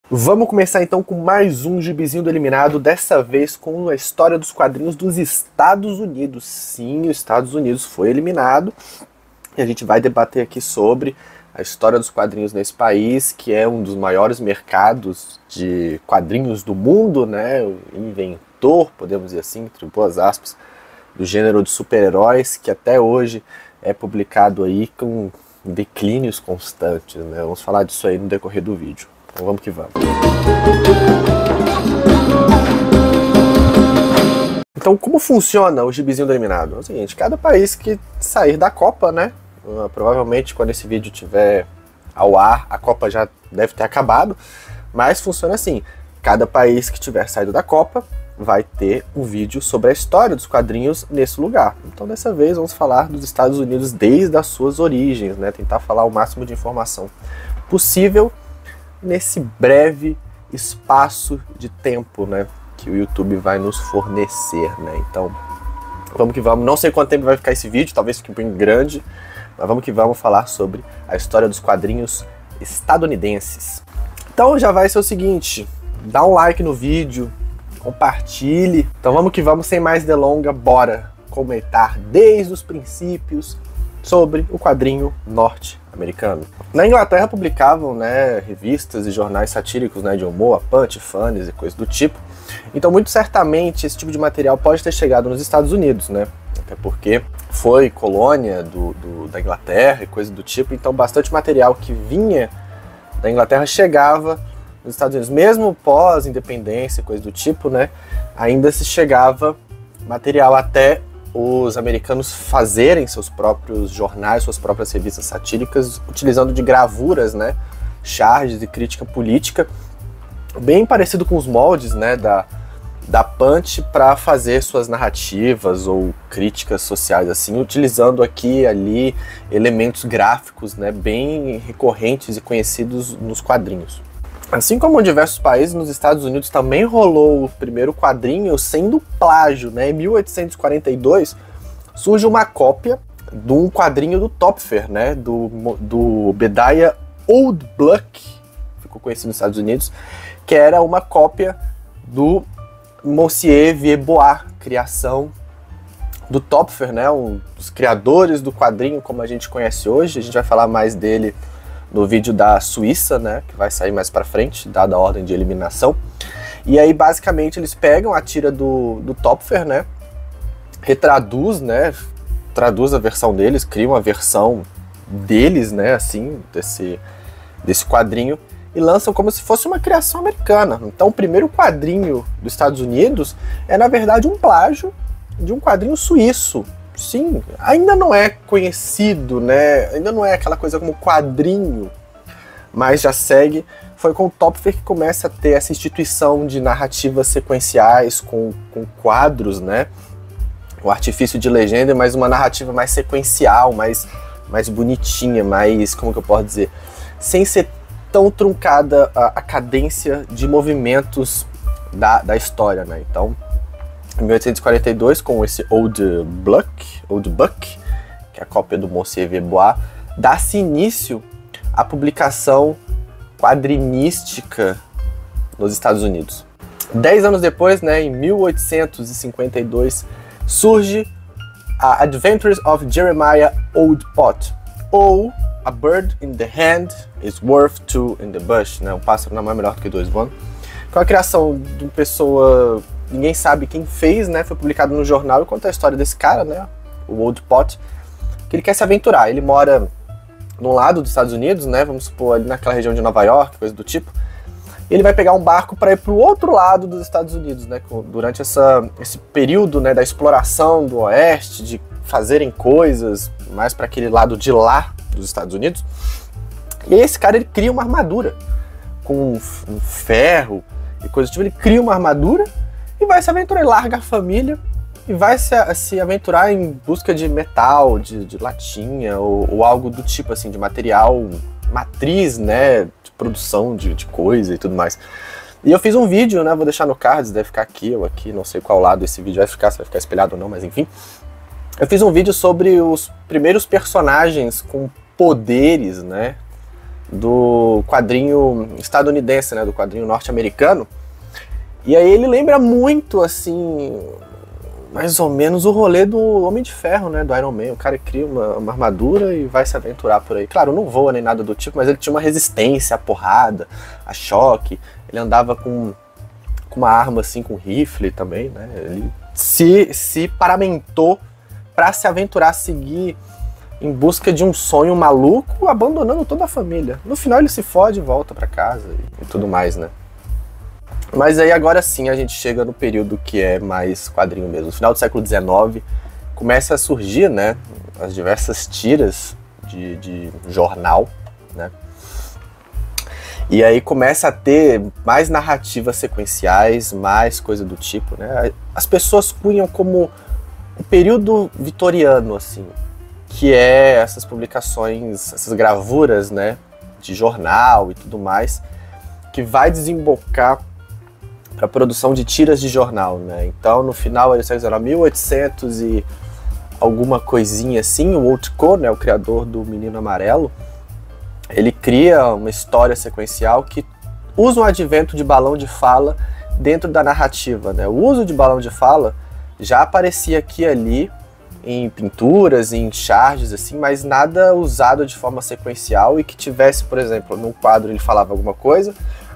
Vamos começar então com mais um gibizinho do Eliminado, dessa vez com a história dos quadrinhos dos Estados Unidos. Sim, os Estados Unidos foi eliminado e a gente vai debater aqui sobre a história dos quadrinhos nesse país, que é um dos maiores mercados de quadrinhos do mundo, né? O inventor, podemos dizer assim, entre boas aspas, do gênero de super-heróis, que até hoje é publicado aí com declínios constantes, né? Vamos falar disso aí no decorrer do vídeo. Então vamos que vamos. Então como funciona o gibizinho do Eliminado? É o seguinte, cada país que sair da Copa, né? Provavelmente quando esse vídeo estiver ao ar, a Copa já deve ter acabado, mas funciona assim, cada país que tiver saído da Copa vai ter um vídeo sobre a história dos quadrinhos nesse lugar. Então dessa vez vamos falar dos Estados Unidos desde as suas origens, né? Tentar falar o máximo de informação possível nesse breve espaço de tempo, né, que o YouTube vai nos fornecer, né? Então, vamos que vamos. Não sei quanto tempo vai ficar esse vídeo, talvez fique bem grande, mas vamos que vamos falar sobre a história dos quadrinhos estadunidenses. Então já vai ser o seguinte, dá um like no vídeo, compartilhe. Então vamos que vamos, sem mais delonga, bora comentar desde os princípios sobre o quadrinho norte-americano. Na Inglaterra publicavam, né, revistas e jornais satíricos, né, de humor, Punch, Funnies e coisas do tipo. Então muito certamente esse tipo de material pode ter chegado nos Estados Unidos, né? Até porque foi colônia da Inglaterra e coisas do tipo. Então bastante material que vinha da Inglaterra chegava nos Estados Unidos. Mesmo pós-independência e coisas do tipo, né, ainda se chegava material até os americanos fazerem seus próprios jornais, suas próprias revistas satíricas, utilizando de gravuras, né, charges de crítica política, bem parecido com os moldes, né, da Punch, para fazer suas narrativas ou críticas sociais, assim, utilizando aqui e ali elementos gráficos, né, bem recorrentes e conhecidos nos quadrinhos. Assim como em diversos países, nos Estados Unidos também rolou o primeiro quadrinho sendo plágio, né? Em 1842 surge uma cópia de um quadrinho do Topfer, né? Do Obadiah Oldbuck, ficou conhecido nos Estados Unidos, que era uma cópia do Monsieur Vieux-Bois, criação do Topfer, né? Um dos criadores do quadrinho como a gente conhece hoje. A gente vai falar mais dele no vídeo da Suíça, né, que vai sair mais pra frente, dada a ordem de eliminação. E aí, basicamente, eles pegam a tira do Topfer, né, retraduz, né, traduz a versão deles, criam a versão deles, né, assim, desse quadrinho, e lançam como se fosse uma criação americana. Então, o primeiro quadrinho dos Estados Unidos é, na verdade, um plágio de um quadrinho suíço. Sim, ainda não é conhecido, né? Ainda não é aquela coisa como quadrinho, mas já segue. Foi com o Topfer que começa a ter essa instituição de narrativas sequenciais com quadros, né? O artifício de legenda, mas uma narrativa mais sequencial, mais bonitinha, mais, como que eu posso dizer, sem ser tão truncada a cadência de movimentos da história, né? Então, em 1842, com esse Oldbuck, que é a cópia do Monsieur Vieux-Bois, dá-se início à publicação quadrinística nos Estados Unidos. 10 anos depois, né, em 1852, surge a Adventures of Jeremiah Oldpot, ou A Bird in the Hand is Worth Two in the Bush, né, um pássaro na mão é melhor do que dois voando, com a criação de uma pessoa, ninguém sabe quem fez, né, foi publicado no jornal e conta a história desse cara, né, o Oldpot, que ele quer se aventurar. Ele mora num lado dos Estados Unidos, né, vamos supor ali naquela região de Nova York, coisa do tipo, e ele vai pegar um barco para ir para o outro lado dos Estados Unidos, né, durante esse período, né, da exploração do oeste, de fazerem coisas mais para aquele lado de lá dos Estados Unidos. E aí esse cara, ele cria uma armadura com um ferro e coisa do tipo. Ele cria uma armadura e vai se aventurar, ele larga a família e vai se aventurar em busca de metal, de latinha ou algo do tipo, assim, de material matriz, né, de produção de coisa e tudo mais. E eu fiz um vídeo, né, vou deixar no cards, deve ficar aqui ou aqui, não sei qual lado esse vídeo vai ficar, se vai ficar espelhado ou não, mas enfim. Eu fiz um vídeo sobre os primeiros personagens com poderes, né, do quadrinho estadunidense, né, do quadrinho norte-americano. E aí ele lembra muito, assim, mais ou menos o rolê do Homem de Ferro, né, do Iron Man. O cara cria uma armadura e vai se aventurar por aí. Claro, não voa nem nada do tipo, mas ele tinha uma resistência à porrada, a choque. Ele andava com uma arma, assim, com rifle também, né. Ele se paramentou para se aventurar, seguir em busca de um sonho maluco, abandonando toda a família. No final ele se fode e volta para casa e tudo mais, né. Mas aí agora sim a gente chega no período que é mais quadrinho mesmo. No final do século XIX começa a surgir, né, as diversas tiras de jornal, né. E aí começa a ter mais narrativas sequenciais, mais coisa do tipo, né. As pessoas cunham como o período vitoriano, assim, que é essas publicações, essas gravuras, né, de jornal e tudo mais, que vai desembocar para a produção de tiras de jornal, né. Então, no final do século XIX, 1800 e alguma coisinha assim, o Walt Coe, né, o criador do Menino Amarelo, ele cria uma história sequencial que usa um advento de balão de fala dentro da narrativa, né. O uso de balão de fala já aparecia aqui e ali em pinturas, em charges, assim, mas nada usado de forma sequencial e que tivesse, por exemplo, num quadro ele falava alguma coisa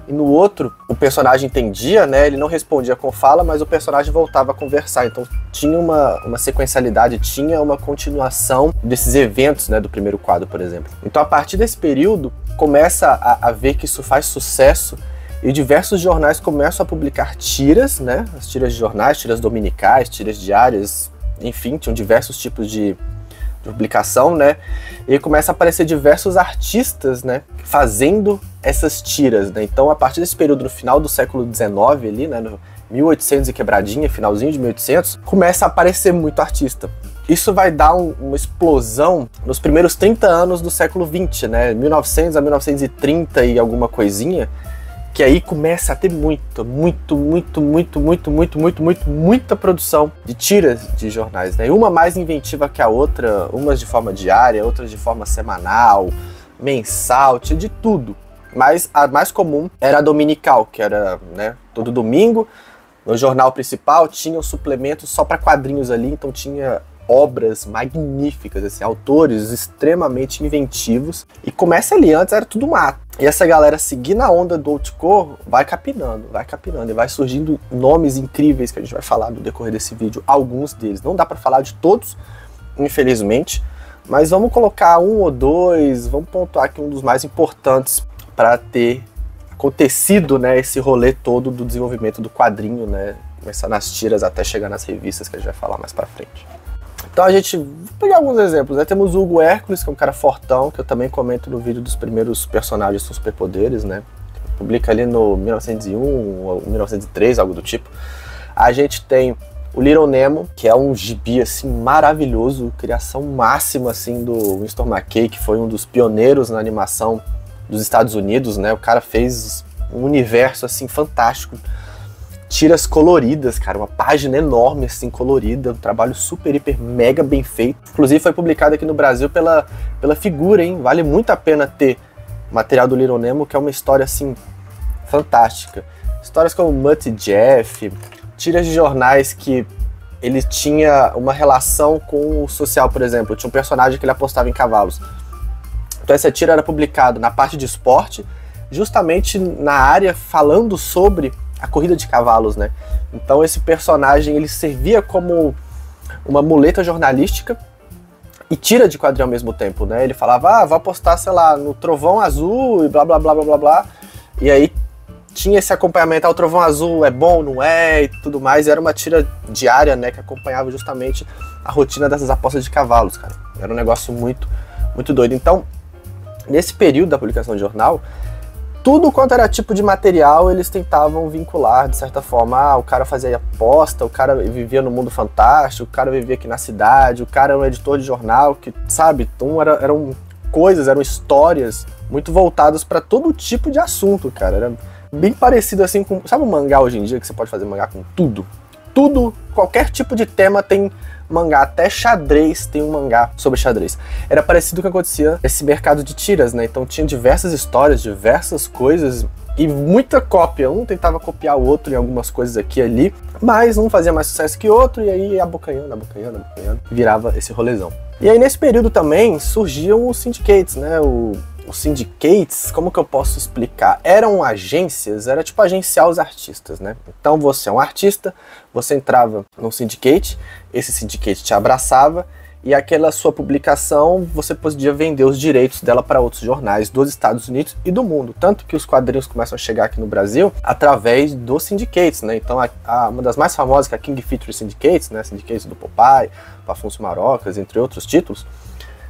e no outro o personagem entendia, né, ele não respondia com fala, mas o personagem voltava a conversar, então tinha uma sequencialidade, tinha uma continuação desses eventos, né, do primeiro quadro, por exemplo. Então a partir desse período começa a ver que isso faz sucesso e diversos jornais começam a publicar tiras, né, as tiras de jornais, tiras dominicais, tiras diárias, enfim, tinham diversos tipos de publicação, né, e começa a aparecer diversos artistas, né, fazendo essas tiras, né. Então a partir desse período, no final do século XIX ali, né, no 1800 e quebradinha, finalzinho de 1800, começa a aparecer muito artista. Isso vai dar uma explosão nos primeiros 30 anos do século XX, né, 1900 a 1930 e alguma coisinha, que aí começa a ter muita produção de tiras de jornais, né? Uma mais inventiva que a outra, umas de forma diária, outras de forma semanal, mensal, tinha de tudo. Mas a mais comum era a dominical, que era, né, todo domingo, no jornal principal tinha um suplemento só para quadrinhos ali, então tinha obras magníficas, assim, autores extremamente inventivos. E começa ali, antes era tudo mato. E essa galera seguindo a onda do Walt Coe vai capinando, e vai surgindo nomes incríveis que a gente vai falar no decorrer desse vídeo, alguns deles. Não dá para falar de todos, infelizmente, mas vamos colocar um ou dois, vamos pontuar aqui um dos mais importantes para ter acontecido, né, esse rolê todo do desenvolvimento do quadrinho, né, começar nas tiras até chegar nas revistas, que a gente vai falar mais para frente. Então a gente, vou pegar alguns exemplos, né? Temos o Hugo Hércules, que é um cara fortão, que eu também comento no vídeo dos primeiros personagens com superpoderes, né? Publica ali no 1901 ou 1903, algo do tipo. A gente tem o Little Nemo, que é um gibi, assim, maravilhoso, criação máxima, assim, do Winston McCay, que foi um dos pioneiros na animação dos Estados Unidos, né? O cara fez um universo, assim, fantástico. Tiras coloridas, cara, uma página enorme, assim, colorida, um trabalho super, hiper, mega bem feito. Inclusive foi publicado aqui no Brasil pela Figura, hein? Vale muito a pena ter material do Little Nemo, que é uma história, assim, fantástica. Histórias como Mutt e Jeff, tiras de jornais que ele tinha uma relação com o social, por exemplo. Tinha um personagem que ele apostava em cavalos. Então essa tira era publicada na parte de esporte, justamente na área falando sobre a corrida de cavalos, né? Então esse personagem, ele servia como uma muleta jornalística e tira de quadrinho ao mesmo tempo, né? Ele falava, vou apostar, sei lá, no Trovão Azul e blá blá blá blá blá blá. E aí tinha esse acompanhamento, o Trovão Azul é bom, não é, e tudo mais. E era uma tira diária, né, que acompanhava justamente a rotina dessas apostas de cavalos, cara. Era um negócio muito, muito doido. Então, nesse período da publicação de jornal, tudo quanto era tipo de material, eles tentavam vincular, de certa forma. O cara fazia aposta, o cara vivia no mundo fantástico, o cara vivia aqui na cidade, o cara era um editor de jornal, que, sabe? Então eram coisas, eram histórias muito voltadas para todo tipo de assunto, cara. Era bem parecido assim com... Sabe o mangá hoje em dia, que você pode fazer mangá com tudo? tudo, qualquer tipo de tema tem mangá, até xadrez tem um mangá sobre xadrez. Era parecido com o que acontecia nesse mercado de tiras, né? Então tinha diversas histórias, diversas coisas e muita cópia. Um tentava copiar o outro em algumas coisas aqui e ali, mas um fazia mais sucesso que o outro e aí abocanhando, virava esse rolezão. E aí nesse período também surgiam os syndicates, né? Os syndicates, como que eu posso explicar? Eram agências, era tipo agenciar os artistas, né? Então você é um artista, você entrava num syndicate, esse syndicate te abraçava e aquela sua publicação você podia vender os direitos dela para outros jornais dos Estados Unidos e do mundo. Tanto que os quadrinhos começam a chegar aqui no Brasil através dos syndicates, né? Então uma das mais famosas, que é a King Features Syndicates, né? Syndicates do Popeye, Afonso Marocas, entre outros títulos,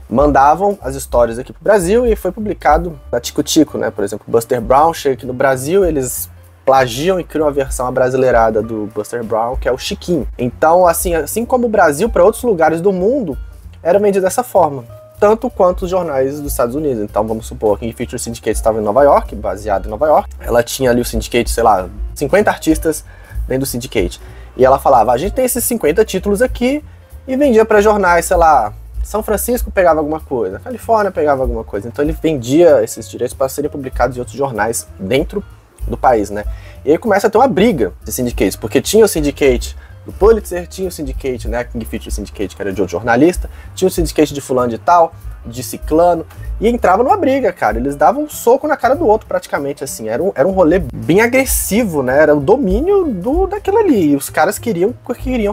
mandavam as histórias aqui pro Brasil e foi publicado na Tico Tico, né? Por exemplo, Buster Brown chega aqui no Brasil, eles plagiam e criam a versão abrasileirada do Buster Brown, que é o Chiquinho. Então, assim como o Brasil, para outros lugares do mundo, era vendido dessa forma, tanto quanto os jornais dos Estados Unidos. Então, vamos supor que a Feature Syndicate estava em Nova York, baseado em Nova York. Ela tinha ali o syndicate, sei lá, 50 artistas dentro do syndicate. E ela falava, a gente tem esses 50 títulos aqui, e vendia para jornais, sei lá, São Francisco pegava alguma coisa, Califórnia pegava alguma coisa. Então ele vendia esses direitos para serem publicados em outros jornais dentro do país, né? E aí começa a ter uma briga de syndicates, porque tinha o syndicate do Pulitzer, tinha o syndicate, né, King Feature Syndicate, que era de outro jornalista, tinha o syndicate de fulano de tal, de ciclano, e entrava numa briga, cara. Eles davam um soco na cara do outro praticamente, assim. Era um rolê bem agressivo, né? Era o domínio daquilo ali. E os caras queriam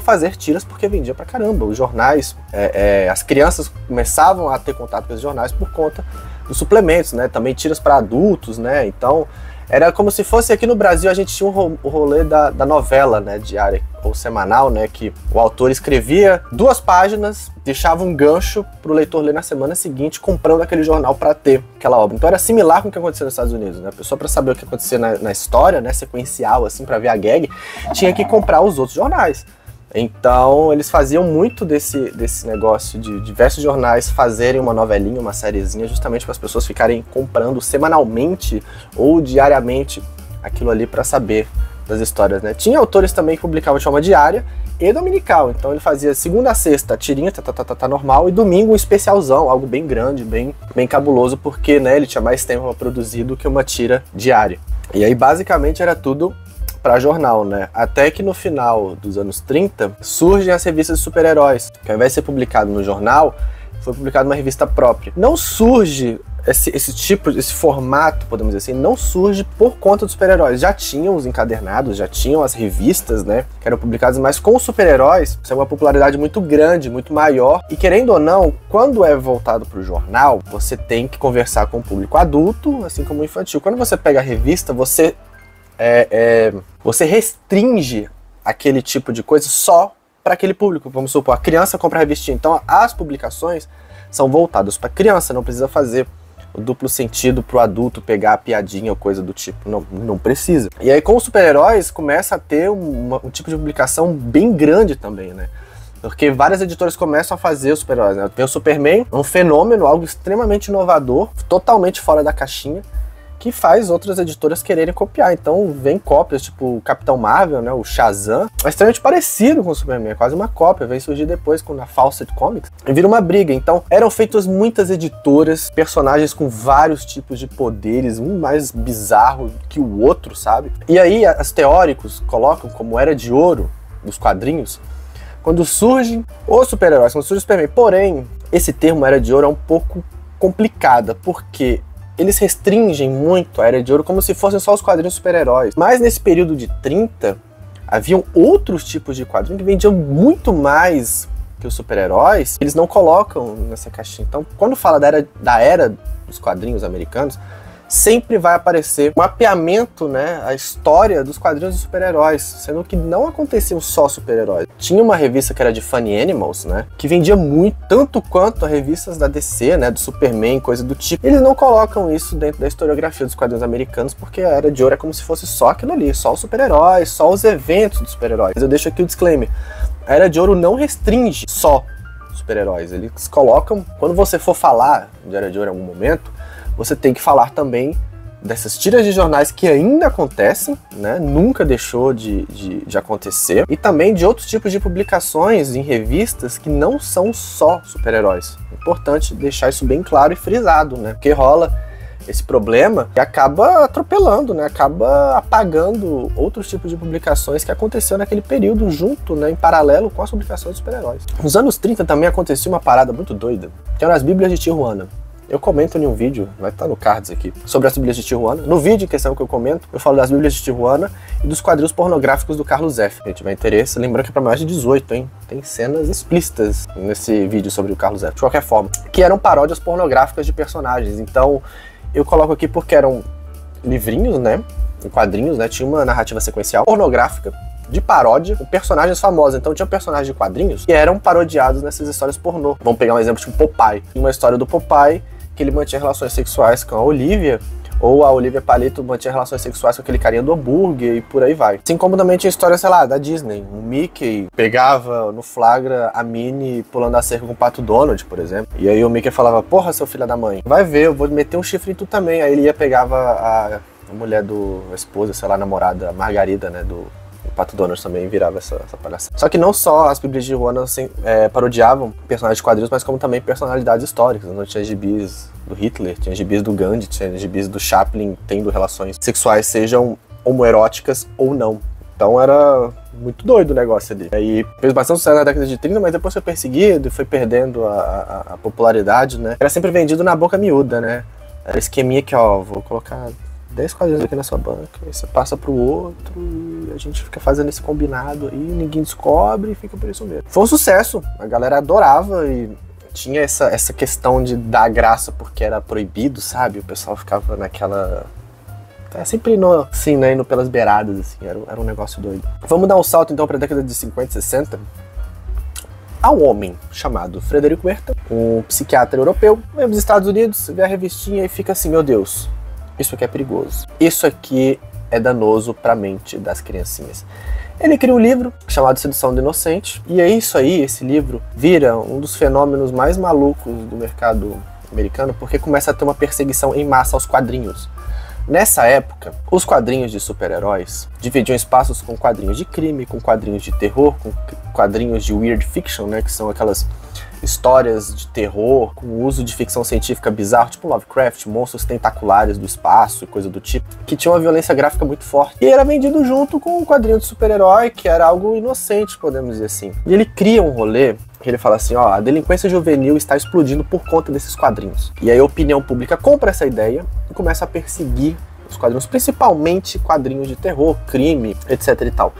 fazer tiras porque vendia pra caramba. Os jornais, as crianças começavam a ter contato com os jornais por conta dos suplementos, né? Também tiras para adultos, né? Então era como se fosse aqui no Brasil, a gente tinha o rolê da novela, né, diária ou semanal, né, que o autor escrevia 2 páginas, deixava um gancho para o leitor ler na semana seguinte, comprando aquele jornal para ter aquela obra. Então era similar com o que acontecia nos Estados Unidos, né? A pessoa, para saber o que acontecia na história, né, sequencial, assim, para ver a gag, tinha que comprar os outros jornais. Então eles faziam muito desse negócio de diversos jornais fazerem uma novelinha, uma sériezinha, justamente para as pessoas ficarem comprando semanalmente ou diariamente aquilo ali para saber das histórias, né? Tinha autores também que publicavam de forma diária e dominical, então ele fazia segunda a sexta tirinha, normal, e domingo um especialzão, algo bem grande, bem cabuloso, porque, né, ele tinha mais tempo para produzir do que uma tira diária. E aí basicamente era tudo para jornal, né? Até que no final dos anos 30 surgem as revistas de super-heróis, que ao invés de ser publicado no jornal, foi publicado numa revista própria. Não surge esse formato, podemos dizer assim, não surge por conta dos super-heróis. Já tinham os encadernados, já tinham as revistas, né, que eram publicadas, mas com os super-heróis, isso é uma popularidade muito grande, muito maior. E querendo ou não, quando é voltado para o jornal, você tem que conversar com o público adulto, assim como o infantil. Quando você pega a revista, você restringe aquele tipo de coisa só para aquele público. Vamos supor, a criança compra a revistinha, então as publicações são voltadas para criança, não precisa fazer o duplo sentido para o adulto pegar a piadinha ou coisa do tipo, não precisa. E aí com os super-heróis começa a ter um tipo de publicação bem grande também, né? Porque várias editoras começam a fazer os super-heróis, né? Tem o Superman, um fenômeno, algo extremamente inovador, totalmente fora da caixinha, que faz outras editoras quererem copiar. Então vem cópias, tipo o Capitão Marvel, né, o Shazam, é extremamente parecido com o Superman, é quase uma cópia, vem surgir depois na Fawcett Comics, e vira uma briga. Então eram feitas muitas editoras, personagens com vários tipos de poderes, um mais bizarro que o outro, sabe? E aí os teóricos colocam como era de ouro dos quadrinhos, quando surgem os super-heróis, quando surge o Superman. Porém, esse termo era de ouro é um pouco complicada, porque eles restringem muito a Era de Ouro como se fossem só os quadrinhos super-heróis. Mas nesse período de 30, haviam outros tipos de quadrinhos que vendiam muito mais que os super-heróis. Eles não colocam nessa caixinha. Então, quando fala da era dos quadrinhos americanos, sempre vai aparecer um mapeamento, né, a história dos quadrinhos dos super-heróis, sendo que não aconteciam só super-heróis. Tinha uma revista que era de Funny Animals, né, que vendia muito, tanto quanto as revistas da DC, né, do Superman, coisa do tipo. Eles não colocam isso dentro da historiografia dos quadrinhos americanos, porque a Era de Ouro é como se fosse só aquilo ali, só os super-heróis, só os eventos dos super-heróis. Mas eu deixo aqui o disclaimer, a Era de Ouro não restringe só super-heróis, eles colocam, quando você for falar de Era de Ouro em algum momento, você tem que falar também dessas tiras de jornais que ainda acontecem, né? Nunca deixou de acontecer, e também de outros tipos de publicações em revistas que não são só super-heróis. Importante deixar isso bem claro e frisado, né? Porque rola esse problema que acaba atropelando, né? Acaba apagando outros tipos de publicações que aconteceu naquele período junto, né? Em paralelo com as publicações de super-heróis. Nos anos 30 também acontecia uma parada muito doida, que eram as Bíblias de Tijuana. Eu comento em um vídeo, vai estar no cards aqui, sobre as Bíblias de Tijuana. No vídeo em questão que eu comento, eu falo das Bíblias de Tijuana e dos quadrinhos pornográficos do Carlos F. Quem tiver interesse, lembrando que é para mais de 18, hein? Tem cenas explícitas nesse vídeo sobre o Carlos F. De qualquer forma, que eram paródias pornográficas de personagens. Então, eu coloco aqui porque eram livrinhos, né? Em quadrinhos, né? Tinha uma narrativa sequencial pornográfica de paródia com personagens famosos. Então tinha personagens de quadrinhos que eram parodiados nessas histórias pornô. Vamos pegar um exemplo tipo Popeye. Uma história do Popeye que ele mantinha relações sexuais com a Olivia, ou a Olivia Palito mantinha relações sexuais com aquele carinha do hambúrguer e por aí vai. Assim como também tinha história, sei lá, da Disney. O Mickey pegava no flagra a Minnie pulando a cerca com o Pato Donald, por exemplo. E aí o Mickey falava, porra, seu filho da mãe, vai ver, eu vou meter um chifre em tu também. Aí ele ia, pegava a mulher a esposa, sei lá, a namorada, a Margarida, né, do Pato Donald também virava essa palhaçada. Só que não só as Bíblias de Tijuana parodiavam personagens de quadrinhos, mas como também personalidades históricas. Não tinha gibis do Hitler, tinha gibis do Gandhi, tinha gibis do Chaplin tendo relações sexuais, sejam homoeróticas ou não. Então era muito doido o negócio ali. Aí fez bastante sucesso na década de 30, mas depois foi perseguido e foi perdendo a popularidade, né? Era sempre vendido na boca miúda, né? Era esqueminha que, ó, vou colocar 10 quadrinhos aqui na sua banca, aí você passa pro outro e a gente fica fazendo esse combinado aí, ninguém descobre e fica por isso mesmo. Foi um sucesso, a galera adorava e tinha essa questão de dar graça porque era proibido, sabe? O pessoal ficava naquela... sempre indo, assim, né? Indo pelas beiradas, assim, era um negócio doido. Vamos dar um salto então pra década de 50 e 60. Há um homem chamado Frederico Wertham, um psiquiatra europeu, vem dos Estados Unidos, vê a revistinha e fica assim, meu Deus, isso aqui é perigoso. Isso aqui é danoso para a mente das criancinhas. Ele cria um livro chamado Sedução do Inocente, e é isso aí, esse livro vira um dos fenômenos mais malucos do mercado americano, porque começa a ter uma perseguição em massa aos quadrinhos. Nessa época, os quadrinhos de super-heróis dividiam espaços com quadrinhos de crime, com quadrinhos de terror, com quadrinhos de weird fiction, né, que são aquelas histórias de terror com uso de ficção científica bizarro, tipo Lovecraft, monstros tentaculares do espaço e coisa do tipo, que tinha uma violência gráfica muito forte. E era vendido junto com um quadrinho de super-herói, que era algo inocente, podemos dizer assim. E ele cria um rolê que ele fala assim, ó, a delinquência juvenil está explodindo por conta desses quadrinhos. E aí a opinião pública compra essa ideia e começa a perseguir os quadrinhos, principalmente quadrinhos de terror, crime, etc e tal.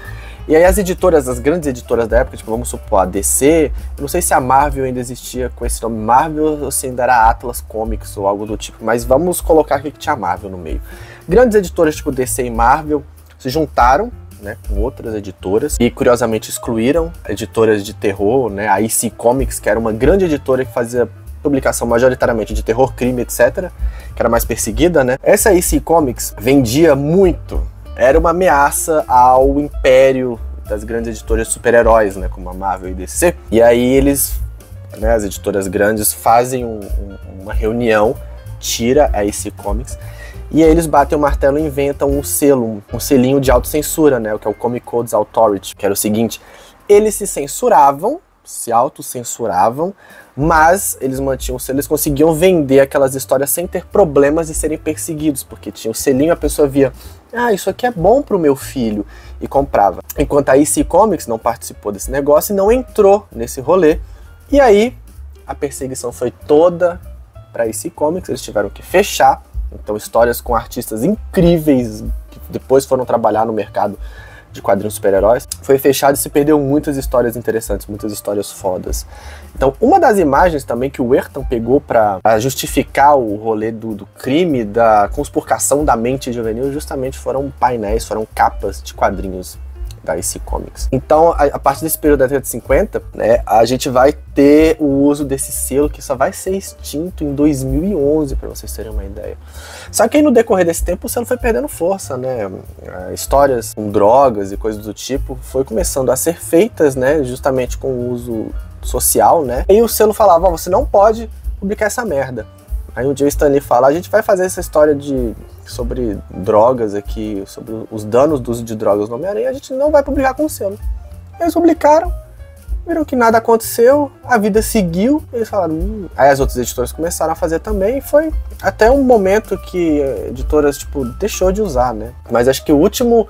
E aí as editoras, as grandes editoras da época, tipo, vamos supor, a DC, eu não sei se a Marvel ainda existia com esse nome Marvel ou se ainda era Atlas Comics ou algo do tipo, mas vamos colocar aqui que tinha Marvel no meio. Grandes editoras tipo DC e Marvel se juntaram, né, com outras editoras e curiosamente excluíram editoras de terror, né, a EC Comics, que era uma grande editora que fazia publicação majoritariamente de terror, crime, etc, que era mais perseguida, né. Essa EC Comics vendia muito, era uma ameaça ao império das grandes editoras de super-heróis, né, como a Marvel e DC. E aí eles, né, as editoras grandes fazem uma reunião, tira a EC Comics, e aí eles batem o martelo e inventam um selo, um selinho de autocensura, né, o que é o Comic Codes Authority, que era o seguinte, eles se censuravam, se autocensuravam, mas eles mantinham o selo, eles conseguiam vender aquelas histórias sem ter problemas de serem perseguidos, porque tinha o selinho, a pessoa via, ah, isso aqui é bom pro meu filho, e comprava. Enquanto a EC Comics não participou desse negócio e não entrou nesse rolê, e aí a perseguição foi toda pra EC Comics, eles tiveram que fechar, então histórias com artistas incríveis, que depois foram trabalhar no mercado de quadrinhos super-heróis, foi fechado e se perdeu muitas histórias interessantes, muitas histórias fodas. Então, uma das imagens também que o Wertham pegou para justificar o rolê do crime, da conspurcação da mente juvenil, justamente foram painéis, foram capas de quadrinhos da EC Comics. Então, a partir desse período da década de 50, né, a gente vai ter o uso desse selo que só vai ser extinto em 2011, para vocês terem uma ideia. Só que aí no decorrer desse tempo o selo foi perdendo força, né? Histórias com drogas e coisas do tipo foi começando a ser feitas, né, justamente com o uso social, né? E o selo falava, ó, você não pode publicar essa merda. Aí um dia o Stan Lee fala, a gente vai fazer essa história sobre drogas aqui, sobre os danos do uso de drogas no Homem-Aranha, a gente não vai publicar com o selo. Eles publicaram, viram que nada aconteceu, a vida seguiu, eles falaram, Aí as outras editoras começaram a fazer também, e foi até um momento que editoras, tipo, deixou de usar, né? Mas acho que a última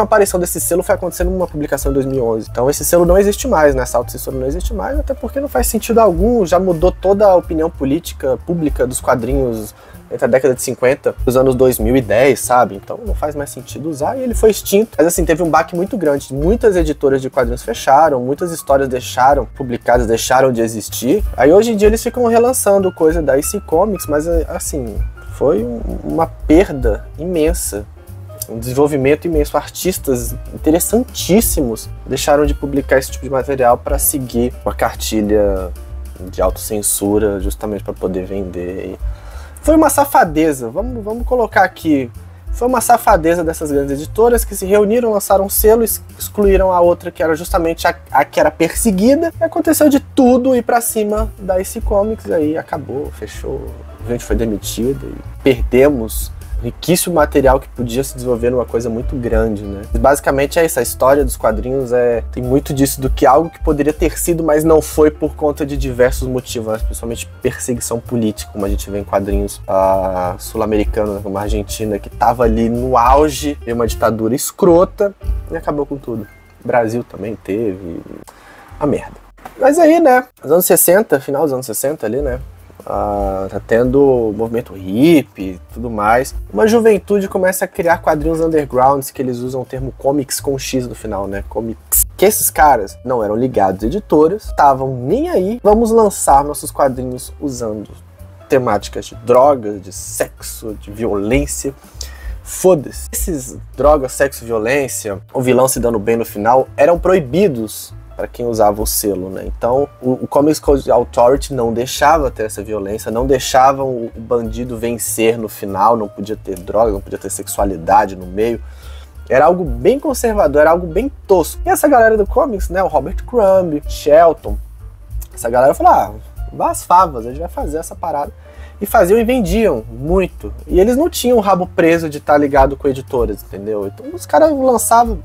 aparição desse selo foi acontecendo numa publicação em 2011. Então esse selo não existe mais, né? Essa autocensura não existe mais, até porque não faz sentido algum, já mudou toda a opinião política pública dos quadrinhos entre a década de 50 e os anos 2010, sabe? Então não faz mais sentido usar e ele foi extinto. Mas assim, teve um baque muito grande. Muitas editoras de quadrinhos fecharam, muitas histórias deixaram publicadas, deixaram de existir. Aí hoje em dia eles ficam relançando coisa da DC Comics, mas assim, foi uma perda imensa. Um desenvolvimento imenso. Artistas interessantíssimos deixaram de publicar esse tipo de material para seguir uma cartilha de autocensura, justamente para poder vender. Foi uma safadeza, vamos colocar aqui. Foi uma safadeza dessas grandes editoras que se reuniram, lançaram um selo, excluíram a outra que era justamente a que era perseguida. E aconteceu de tudo ir pra cima da DC Comics, aí acabou, fechou, a gente foi demitido e perdemos riquíssimo material que podia se desenvolver numa coisa muito grande, né? Basicamente é isso, a história dos quadrinhos tem muito disso, do que algo que poderia ter sido, mas não foi por conta de diversos motivos, né? Principalmente perseguição política, como a gente vê em quadrinhos sul-americanos, como a Argentina, que tava ali no auge de uma ditadura escrota e acabou com tudo. O Brasil também teve a merda. Mas aí, né, nos anos 60, final dos anos 60 ali, né, tá tendo movimento hippie e tudo mais. Uma juventude começa a criar quadrinhos undergrounds, que eles usam o termo comics com X no final, né? Comics. Que esses caras não eram ligados a editoras, estavam nem aí. Vamos lançar nossos quadrinhos usando temáticas de drogas, de sexo, de violência. Foda-se. Esses drogas, sexo e violência, o vilão se dando bem no final, eram proibidos para quem usava o selo, né? Então, o Comics Code Authority não deixava ter essa violência, não deixavam o bandido vencer no final, não podia ter droga, não podia ter sexualidade no meio. Era algo bem conservador, era algo bem tosco. E essa galera do comics, né? O Robert Crumb, Shelton, essa galera falou, vá às favas, a gente vai fazer essa parada. E faziam e vendiam muito. E eles não tinham o rabo preso de estar ligado com editoras, entendeu? Então os caras lançavam,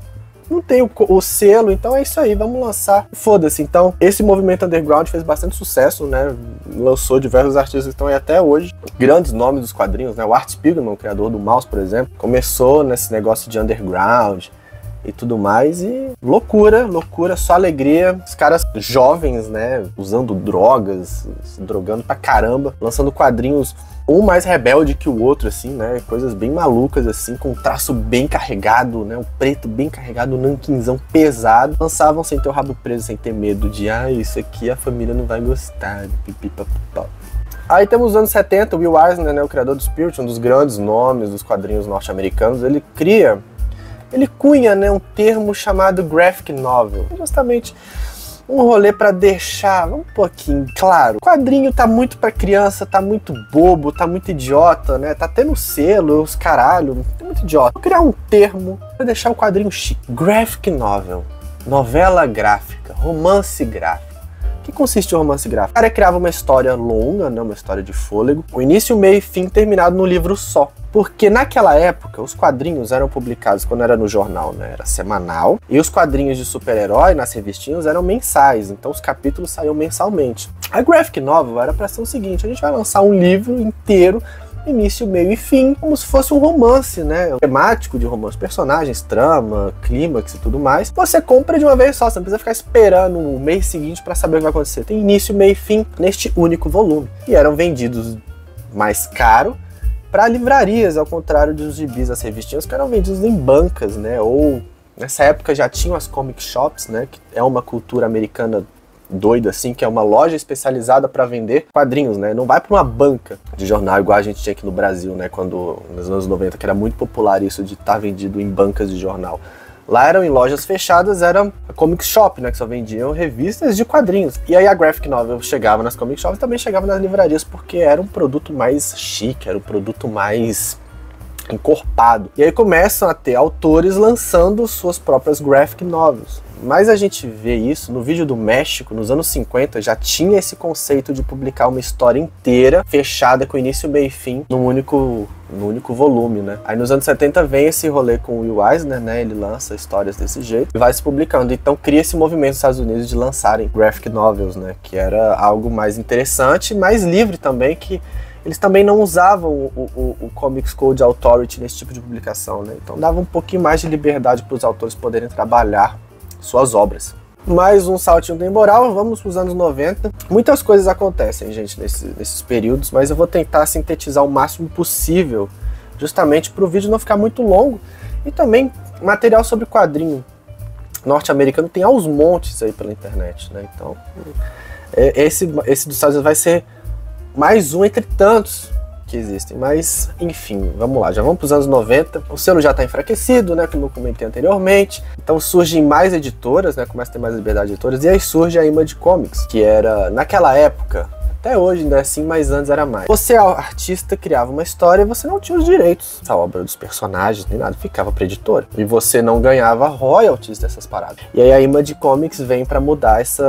não tem o selo, então é isso aí, vamos lançar. Foda-se. Então, esse movimento underground fez bastante sucesso, né? Lançou diversos artistas que estão aí até hoje. Grandes nomes dos quadrinhos, né? O Art Spiegelman, o criador do Mouse, por exemplo, começou nesse negócio de underground e tudo mais. E loucura, só alegria. Os caras jovens, né? Usando drogas, se drogando pra caramba, lançando quadrinhos, um mais rebelde que o outro, assim, né? Coisas bem malucas, assim, com um traço bem carregado, né? Um preto bem carregado, um nanquinzão pesado. Lançavam sem ter o rabo preso, sem ter medo de, isso aqui a família não vai gostar. Pipipapopó. Aí temos os anos 70, o Will Eisner, né? O criador do Spirit, um dos grandes nomes dos quadrinhos norte-americanos. Ele cunha, né? Um termo chamado graphic novel. Justamente um rolê pra deixar um pouquinho claro. O quadrinho tá muito pra criança, tá muito bobo, tá muito idiota, né? Tá tendo selo, os caralho, tá muito idiota. Vou criar um termo pra deixar o quadrinho chique. Graphic novel. Novela gráfica. Romance gráfico. O que consiste o romance gráfico? O cara criava uma história longa, né? Uma história de fôlego. O início, meio e fim terminado no livro só. Porque naquela época, os quadrinhos eram publicados quando era no jornal, né? Era semanal. E os quadrinhos de super-herói nas revistinhas eram mensais. Então os capítulos saíam mensalmente. A graphic novel era pra ser o seguinte: a gente vai lançar um livro inteiro, início, meio e fim, como se fosse um romance, né? Temático de romance, personagens, trama, clímax e tudo mais. Você compra de uma vez só, você não precisa ficar esperando o mês seguinte pra saber o que vai acontecer. Tem início, meio e fim neste único volume. E eram vendidos mais caro para livrarias, ao contrário dos gibis, as revistinhas que eram vendidos em bancas, né? Ou nessa época já tinham as comic shops, né? Que é uma cultura americana doida, assim, que é uma loja especializada para vender quadrinhos, né? Não vai para uma banca de jornal igual a gente tinha aqui no Brasil, né? Quando nos anos 90, que era muito popular isso de estar vendido em bancas de jornal. Lá eram em lojas fechadas, era a comic shop, né, que só vendiam revistas de quadrinhos. E aí a graphic novel chegava nas comic shops e também chegava nas livrarias, porque era um produto mais chique, era um produto mais encorpado. E aí começam a ter autores lançando suas próprias graphic novels. Mas a gente vê isso no vídeo do México, nos anos 50, já tinha esse conceito de publicar uma história inteira, fechada, com início, meio e fim, num único volume, né? Aí nos anos 70 vem esse rolê com o Will Eisner, né? Ele lança histórias desse jeito e vai se publicando. Então cria esse movimento nos Estados Unidos de lançarem graphic novels, né? Que era algo mais interessante, mais livre também, que eles também não usavam o Comics Code Authority nesse tipo de publicação, né? Então dava um pouquinho mais de liberdade para os autores poderem trabalhar suas obras. Mais um saltinho temporal, vamos para os anos 90. Muitas coisas acontecem, gente, nesses períodos, mas eu vou tentar sintetizar o máximo possível, justamente para o vídeo não ficar muito longo. E também material sobre quadrinho norte-americano tem aos montes aí pela internet, né? Então, esse dos Estados Unidos vai ser mais um entre tantos que existem, mas enfim, vamos lá, já vamos para os anos 90, o selo já está enfraquecido, né, como eu comentei anteriormente, então surgem mais editoras, né, começa a ter mais liberdade de editoras, e aí surge a Image Comics, que era, naquela época, até hoje ainda é assim, mas antes era mais. Você, artista, criava uma história e você não tinha os direitos da obra, dos personagens, nem nada, ficava pra editora. E você não ganhava royalties dessas paradas. E aí a Image Comics vem pra mudar esse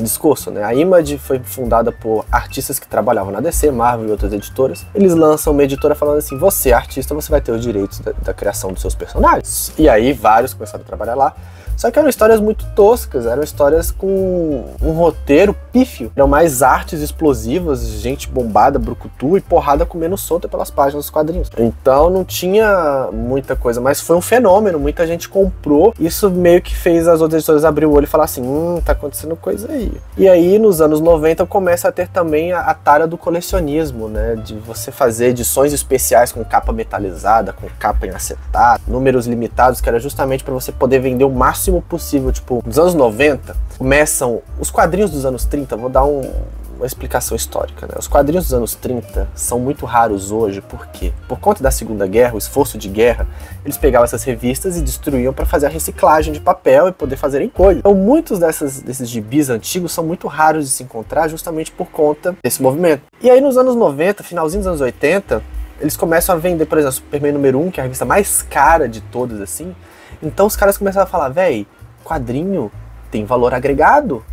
discurso, né? A Image foi fundada por artistas que trabalhavam na DC, Marvel e outras editoras. Eles lançam uma editora falando assim, você, artista, você vai ter os direitos da criação dos seus personagens. E aí vários começaram a trabalhar lá. Só que eram histórias muito toscas, eram histórias com um roteiro pífio. Eram mais artes explosivas, gente bombada, brucutu e porrada comendo solta pelas páginas dos quadrinhos. Então não tinha muita coisa, mas foi um fenômeno, muita gente comprou. Isso meio que fez as outras editoras abrir o olho e falar assim, tá acontecendo coisa aí. E aí nos anos 90 começa a ter também a tara do colecionismo, né? De você fazer edições especiais com capa metalizada, com capa em acetato, números limitados, que era justamente para você poder vender o máximo possível. Tipo, nos anos 90 começam os quadrinhos dos anos 30, vou dar uma explicação histórica, né? Os quadrinhos dos anos 30 são muito raros hoje, por quê? Por conta da Segunda Guerra, o esforço de guerra, eles pegavam essas revistas e destruíam para fazer a reciclagem de papel e poder fazerem coisa. Então muitos desses gibis antigos são muito raros de se encontrar justamente por conta desse movimento. E aí nos anos 90, finalzinho dos anos 80, eles começam a vender, por exemplo, Superman número 1, que é a revista mais cara de todas, assim. Então os caras começaram a falar, véi, quadrinho tem valor agregado,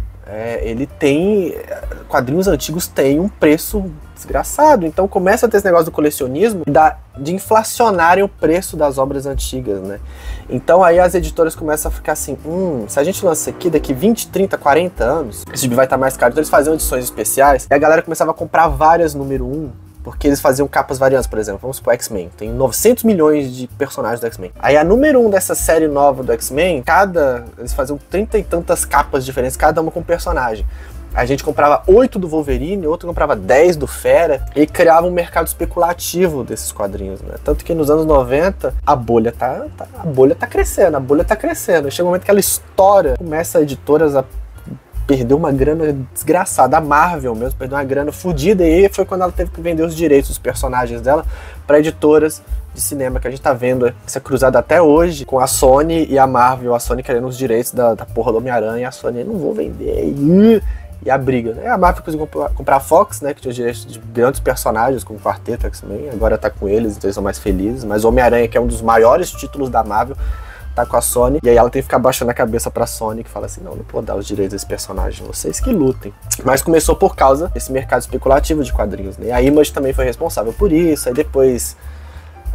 quadrinhos antigos têm um preço desgraçado, então começa a ter esse negócio do colecionismo de inflacionarem o preço das obras antigas, né? Então aí as editoras começam a ficar assim, se a gente lança isso aqui daqui 20, 30, 40 anos, esse gibi vai estar mais caro, então eles faziam edições especiais, e a galera começava a comprar várias número 1, porque eles faziam capas variantes, por exemplo, vamos pro X-Men, tem 900 milhões de personagens do X-Men. Aí a número 1 dessa série nova do X-Men, eles faziam 30 e tantas capas diferentes, cada uma com um personagem. A gente comprava 8 do Wolverine, outro comprava 10 do Fera, e criava um mercado especulativo desses quadrinhos, né? Tanto que nos anos 90, a bolha tá crescendo. Chega um momento que ela estoura, começa editoras a perdeu uma grana desgraçada. A Marvel mesmo perdeu uma grana fodida, e aí foi quando ela teve que vender os direitos dos personagens dela para editoras de cinema, que a gente tá vendo essa cruzada até hoje com a Sony e a Marvel, a Sony querendo os direitos da porra do Homem-Aranha, e a Sony, não vou vender, e a briga, né? A Marvel conseguiu comprar a Fox, né, que tinha os direitos de grandes personagens como o Quarteto, X-Men, agora tá com eles, então eles são mais felizes, mas o Homem-Aranha, que é um dos maiores títulos da Marvel, tá com a Sony, e aí ela tem que ficar baixando a cabeça pra Sony, que fala assim, não pode dar os direitos desse personagem, vocês que lutem. Mas começou por causa desse mercado especulativo de quadrinhos, né? A Image também foi responsável por isso, aí depois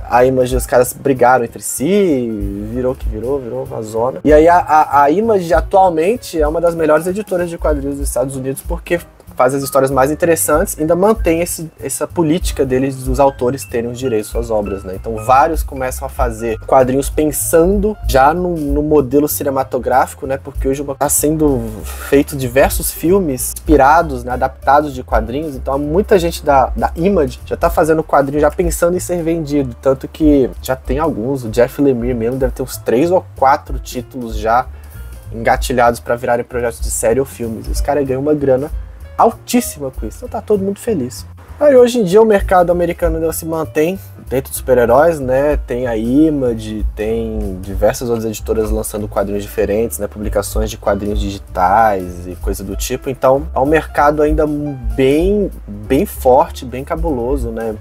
a Image, os caras brigaram entre si, virou uma zona. E aí a Image atualmente é uma das melhores editoras de quadrinhos dos Estados Unidos, porque faz as histórias mais interessantes, ainda mantém essa política deles, dos autores terem os direitos às suas obras, né? Então vários começam a fazer quadrinhos pensando já no modelo cinematográfico, né? Porque hoje está sendo feito diversos filmes inspirados, né? Adaptados de quadrinhos, então muita gente da Image já está fazendo quadrinho já pensando em ser vendido, tanto que já tem alguns, o Jeff Lemire mesmo deve ter uns 3 ou 4 títulos já engatilhados para virarem projetos de série ou filmes. Os caras ganham uma grana altíssima com isso, então tá todo mundo feliz. Aí hoje em dia o mercado americano ainda se mantém dentro dos super-heróis, né? Tem a Image, tem diversas outras editoras lançando quadrinhos diferentes, né? Publicações de quadrinhos digitais e coisa do tipo. Então é um mercado ainda bem forte, bem cabuloso, né?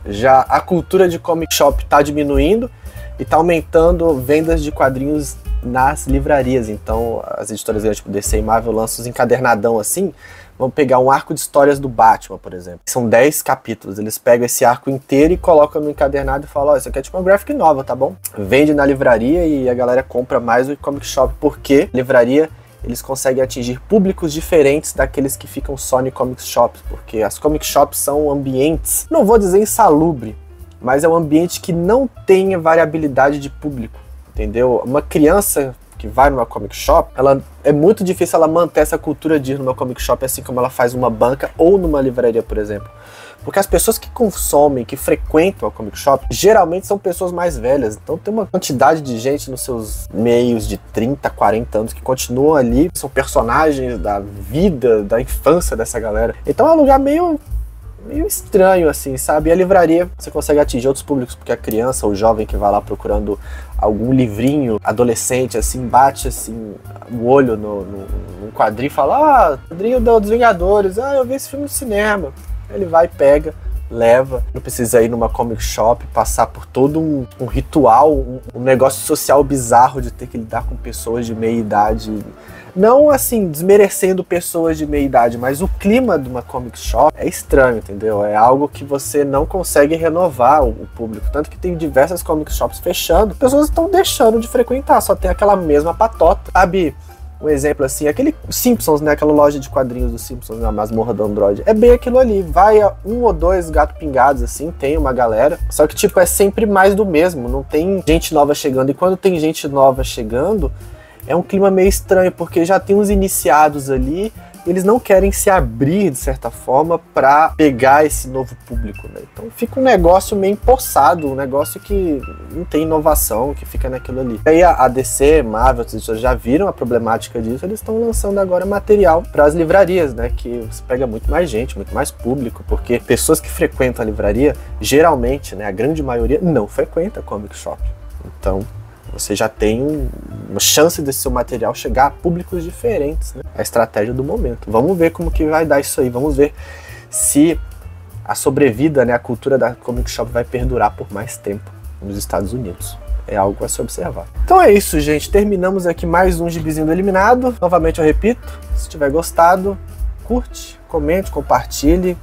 Já a cultura de comic shop está diminuindo e está aumentando vendas de quadrinhos nas livrarias. Então as editoras grandes, tipo DC e Marvel, lançam os encadernadão assim. Vamos pegar um arco de histórias do Batman, por exemplo. São 10 capítulos. Eles pegam esse arco inteiro e colocam no encadernado e falam, ó, isso aqui é tipo uma graphic novel, tá bom? Vende na livraria e a galera compra mais o comic shop, porque livraria eles conseguem atingir públicos diferentes daqueles que ficam só em comic shops, porque as comic shops são ambientes, não vou dizer insalubre, mas é um ambiente que não tem variabilidade de público, entendeu? Uma criança que vai numa comic shop, é muito difícil ela manter essa cultura de ir numa comic shop assim como ela faz numa banca ou numa livraria, por exemplo. Porque as pessoas que consomem, que frequentam a comic shop, geralmente são pessoas mais velhas. Então tem uma quantidade de gente nos seus meios de 30, 40 anos que continuam ali, são personagens da vida, da infância dessa galera. Então é um lugar meio estranho, assim, sabe? E a livraria, você consegue atingir outros públicos, porque a criança, o jovem que vai lá procurando algum livrinho, adolescente, assim, bate, assim, o olho no quadrinho e fala, ah, quadrinho dos Vingadores, ah, eu vi esse filme no cinema. Ele vai, pega, leva, não precisa ir numa comic shop, passar por todo um ritual, um negócio social bizarro de ter que lidar com pessoas de meia idade. Não, assim, desmerecendo pessoas de meia idade, mas o clima de uma comic shop é estranho, entendeu? É algo que você não consegue renovar o público. Tanto que tem diversas comic shops fechando, pessoas estão deixando de frequentar, só tem aquela mesma patota, sabe? Um exemplo assim, aquele Simpsons, né? Aquela loja de quadrinhos dos Simpsons na masmorra do Android. É bem aquilo ali. Vai um ou dois gatos pingados, assim, tem uma galera. Só que, tipo, é sempre mais do mesmo. Não tem gente nova chegando. E quando tem gente nova chegando, é um clima meio estranho, porque já tem uns iniciados ali. Eles não querem se abrir, de certa forma, para pegar esse novo público, né? Então fica um negócio meio empossado, um negócio que não tem inovação, que fica naquilo ali. E aí a DC, Marvel, os editores já viram a problemática disso, eles estão lançando agora material para as livrarias, né? Que você pega muito mais gente, muito mais público, porque pessoas que frequentam a livraria, geralmente, né, a grande maioria, não frequenta comic shop. Então você já tem uma chance desse seu material chegar a públicos diferentes, né? É a estratégia do momento. Vamos ver como que vai dar isso aí. Vamos ver se a sobrevida, né, a cultura da comic shop vai perdurar por mais tempo nos Estados Unidos. É algo a se observar. Então é isso, gente. Terminamos aqui mais um Gibizinho do Eliminado. Novamente eu repito, se tiver gostado, curte, comente, compartilhe.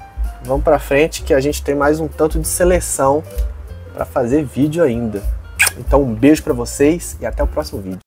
Vamos pra frente que a gente tem mais um tanto de seleção para fazer vídeo ainda. Então um beijo pra vocês e até o próximo vídeo.